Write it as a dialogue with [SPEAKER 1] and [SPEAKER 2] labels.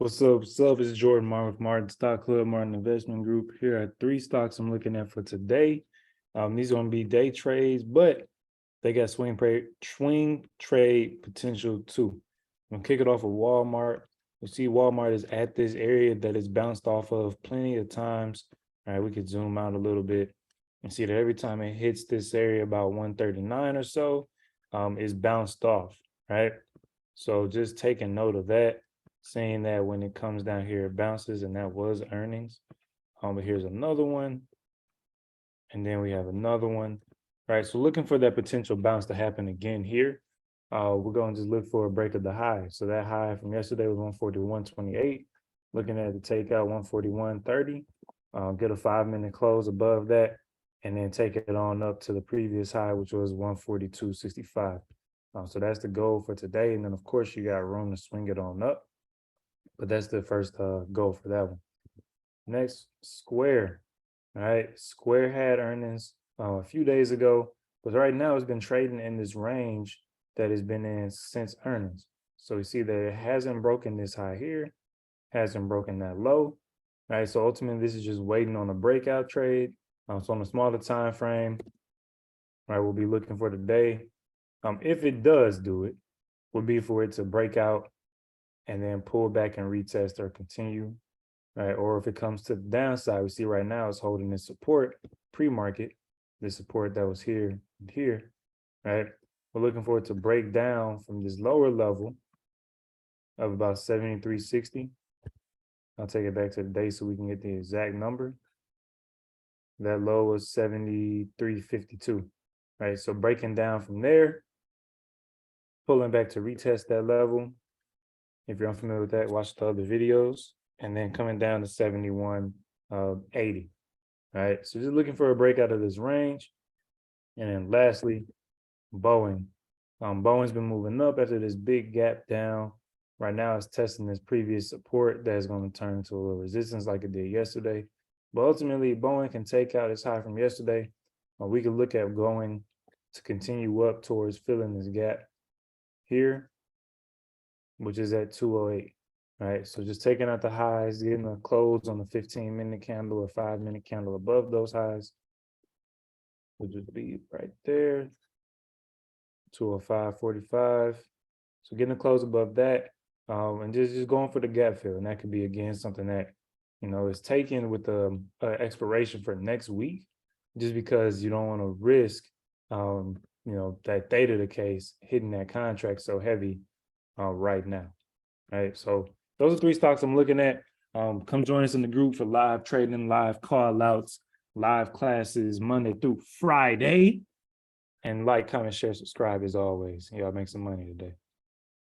[SPEAKER 1] What's up? What's up? It's Jordan Martin with Martin Stock Club, Martin Investment Group. Here are three stocks I'm looking at for today. These are going to be day trades, but they got swing trade potential too. I'm gonna kick it off with Walmart. You see, Walmart is at this area that it's bounced off of plenty of times. All right, we could zoom out a little bit and see that every time it hits this area about 139 or so, it's bounced off. Right. So just taking note of that, saying that when it comes down here, it bounces, and that was earnings. But here's another one, and then we have another one. Right, so looking for that potential bounce to happen again here. We're going to just look for a break of the high. So that high from yesterday was 141.28. Looking at the takeout 141.30. Get a 5-minute close above that, and then take it on up to the previous high, which was 142.65. So that's the goal for today. And then, of course, you got room to swing it on up. But that's the first goal for that one. Next, Square. All right, Square had earnings a few days ago, but right now it's been trading in this range that it's been in since earnings. So we see that it hasn't broken this high here, hasn't broken that low. All right, so ultimately this is just waiting on a breakout trade. So on a smaller time frame, right, we'll be looking for the day. If it does do it, would be for it to break out and then pull back and retest or continue, right? Or if it comes to the downside, we see right now it's holding this support pre-market, this support that was here and here, right? We're looking for it to break down from this lower level of about 73.60. I'll take it back to the day so we can get the exact number. That low was 73.52, right? So breaking down from there, pulling back to retest that level. If you're unfamiliar with that, watch the other videos. And then coming down to 71.80, right? So just looking for a breakout of this range. And then lastly, Boeing. Boeing's been moving up after this big gap down. Right now it's testing this previous support that is going to turn to a little resistance like it did yesterday. But ultimately, Boeing can take out its high from yesterday. We could look at going to continue up towards filling this gap here, which is at 208. Right, so just taking out the highs, getting a close on the 15-minute candle or 5-minute candle above those highs, which would be right there, 205.45. So getting a close above that, and just going for the gap fill, and that could be again something that is taken with the expiration for next week, just because you don't want to risk that theta decay hitting that contract so heavy right now. Right, so those are three stocks I'm looking at. Come join us in the group for live trading, live call outs, live classes Monday through Friday. And like, comment, share, subscribe as always. Y'all make some money today.